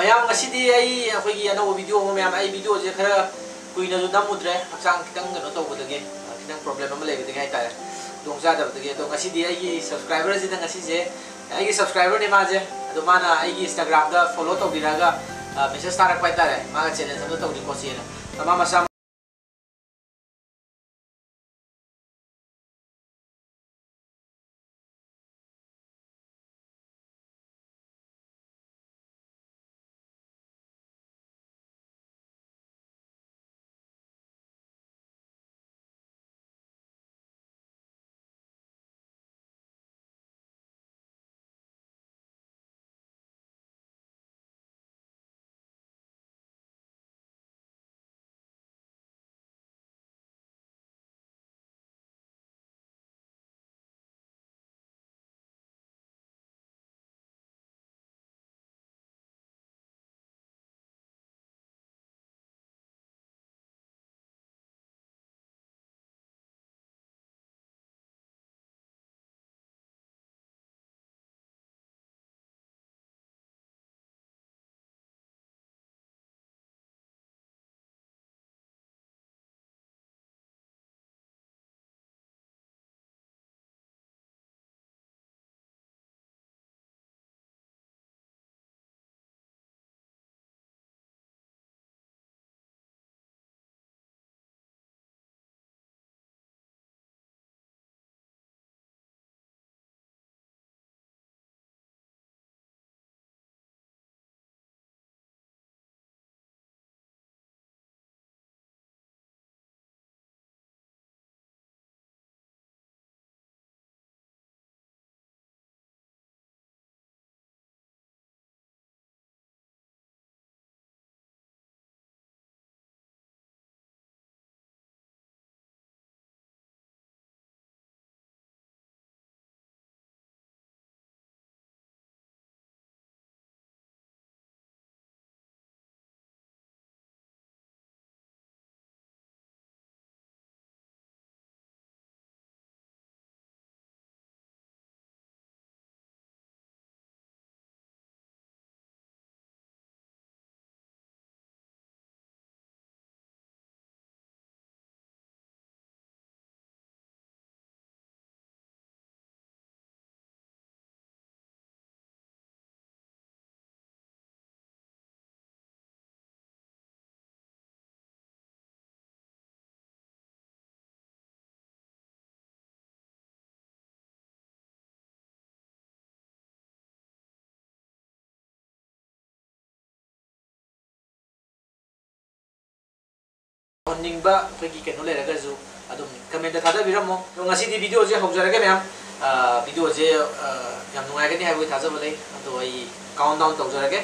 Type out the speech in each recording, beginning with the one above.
mayam ngasidi ai akhoi ano video mo mayam ai video je khara kuina ju namudre hakchang kitang no to budage kitang problem am le budage hai ta dong ja da budage to ngasidi ai subscriber ji da ngasi je ai subscriber ne ma je ado mana ai Instagram da follow to biraga message tarak pai ta re ma channel sam to di ko si na tama masa ningba khoi ki no le raga ju adum comment da thada biramo to ngasi di video je hobjarage ma'am video je yam nungai ga ni hai boi thaja bole to ai countdown tawjarage.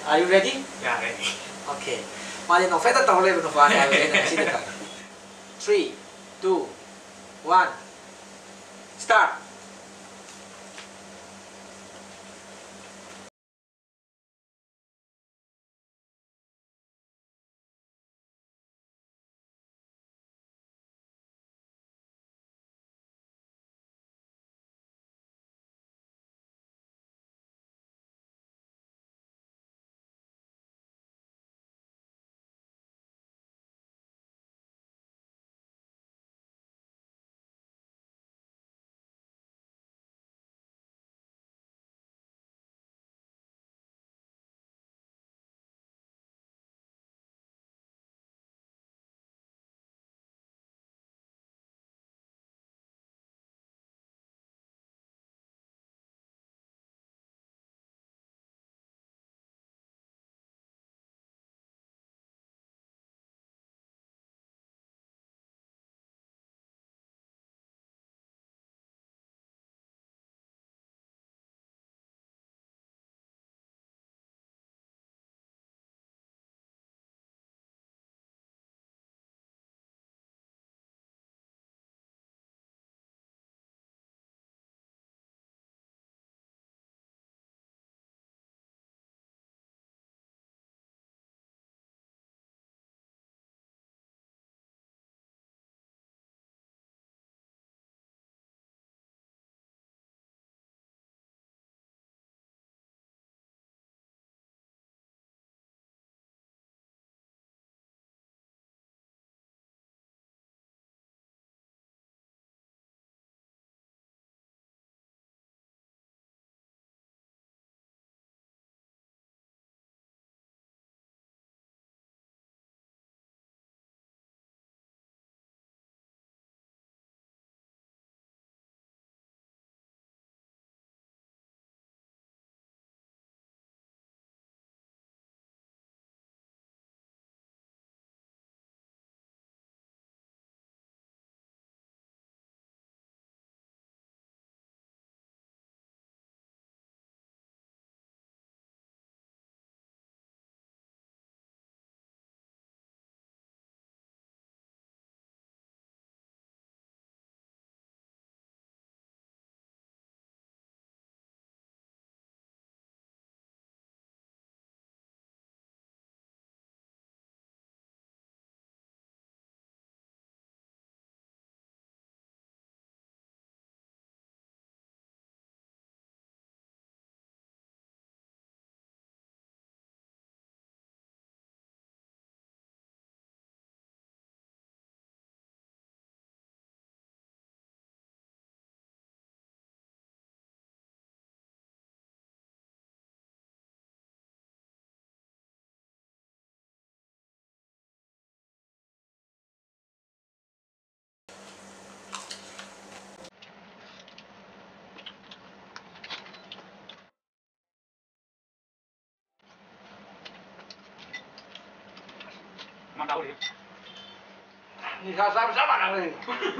Are you ready? Yeah, ready. Okay, mali no feta tawle no fa ha ngasi da 3 2 1 start. Mà tao đi. Ni sa sa sa bạn nào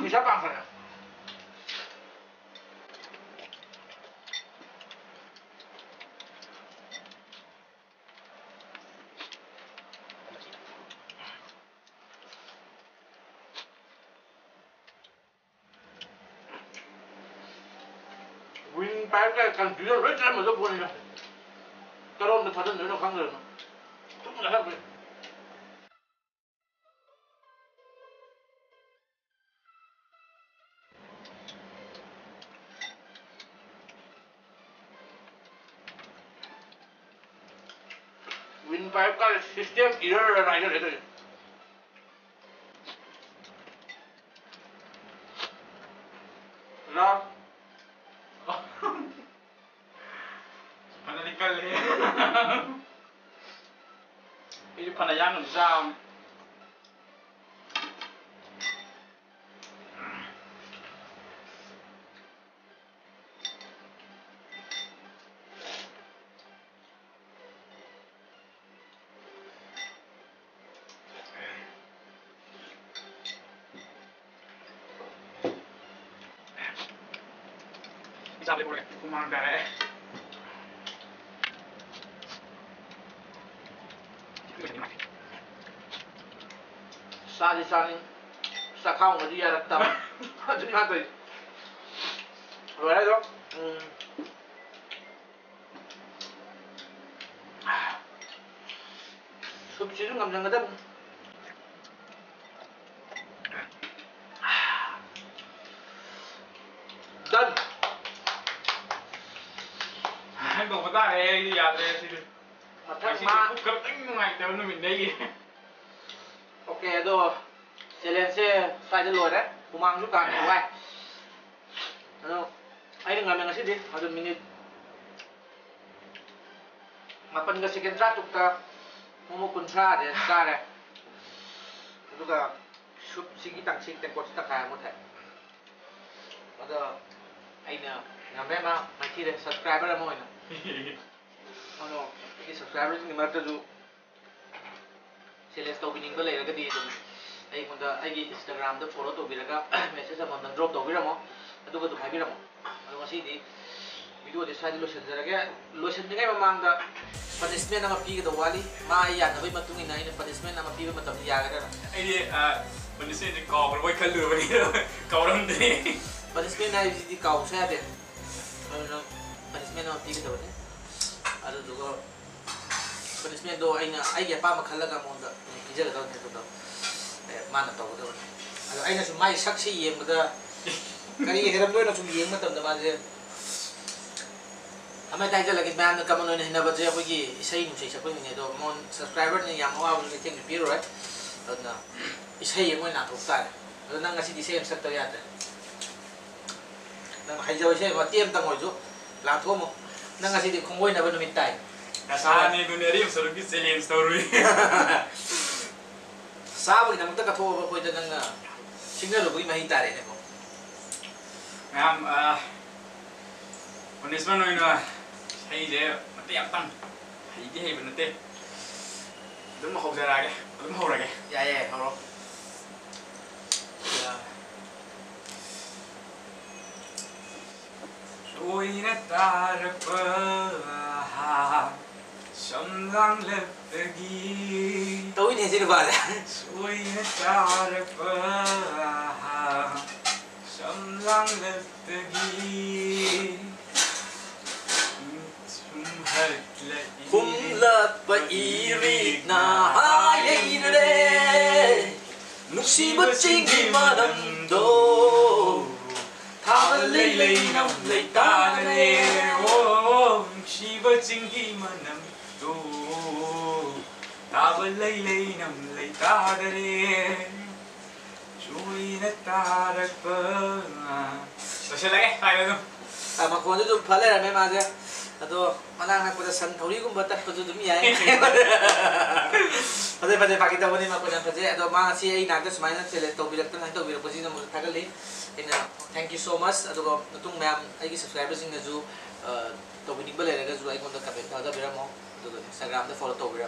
ni sa bạn phải. Win bán cái cần chỉ rất là mà rất buồn rồi. Cái đó nó phát nữa nó không được. Chúng là hết rồi. Win 5 का system error आ रहा है. ना Mana nikal ni. Ini panayang ng sound. Isa boleh boleh. Kumang dah. sa sa không mà đi ra đặt tầm chúng ta thì rồi đấy đó. Súp chín ngầm rằng cái đất dân Anh bảo người ta đây đi à đây thì. mà Thằng thằng ma ma cũng cấp tính ngày tới nó mình đây. ok rồi sẽ lên xe sai đến rồi đấy cũng mang lúc càng nhiều vai anh đừng làm yang ngasih deh ada minit mapan ka second track tukta momo kuntra deh sa deh itu ka sup sigi tang sing teng kot ta kaya mo thai ada aina ngambe ma machi deh subscriber mo ina ano ini subscriber ni marta ju Celeste opening ko leira ka di dum ai munda ai gi Instagram da follow to biraga message amon dan drop to biramo aduga dum haibiramo ado ngasi di video de sai lotion ni ngai mamang da punishment ama pi ga wali ma ai ya na bai matung ina ina punishment ama pi ba matam ya ga da Ai di mình sẽ đi cò rồi quay khăn lừa đi rồi cò đâm đi. punishment ai di kau sa de ano punishment ama pi ga da ado dugo punishment do aina ai ga pa ma khalaga mon da ki jaga da to mana to do ado aina su mai saksi yem da kari heram no na su yem matam da ma je hame tai jala ke man ka mon ne hina ba je ko gi isai nu sei sa ko ni do mon subscriber ni yam wa ni thing pi ro na isai yem na thok ta do nang ngasi di sem sak to ya da nang hai jo sei ba tiam ta ngoi ju la tho mo nang ngasi di khongoi na ba no mit tai Sa ni dunia rim selalu kita challenge story. sa ba nang ta ka tho ko da nang signal ro bi mai ta re ne ko Ngam punishment noi na hay je mati yang tang. Hay je hay benar teh. Dum mau ra cái, dum mau ra cái. ya ya ho Ôi nét ta rực sầm lăng lấp ghi tối này sẽ ba ra ôi nét ta rực sầm lăng lấp ghi kum la pa iri na hayai re nuksi ba ching gi ma dam do tha lei lei nam lei ta re ô chi vợ chính ghi mà nằm tu ta vợ lấy nằm lấy ta đây chui nét ta đất vợ rồi sẽ lấy cái luôn mà còn chút phá lên là mấy mà chứ ado mana nak pada san thori kum batak pada dumi ya pada pagi tahu ni mak pada pada ado ma si ai nak semai nak sele to bilak tan to bilak posi namu thagal li ina thank you so much ado tung ma'am ai subscribers sing na ju to bini bale raga ju ai kon da comment ta da bira mo ado Instagram da follow to bira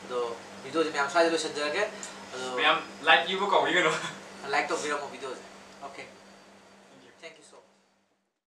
ado video ni ma'am sai lo shan jara ke ꯑꯗꯣ ꯃꯌꯥꯝ like ꯏꯕ ꯀꯧꯏꯒꯅꯣ like ꯇꯧꯕꯤꯔꯝꯃꯣ video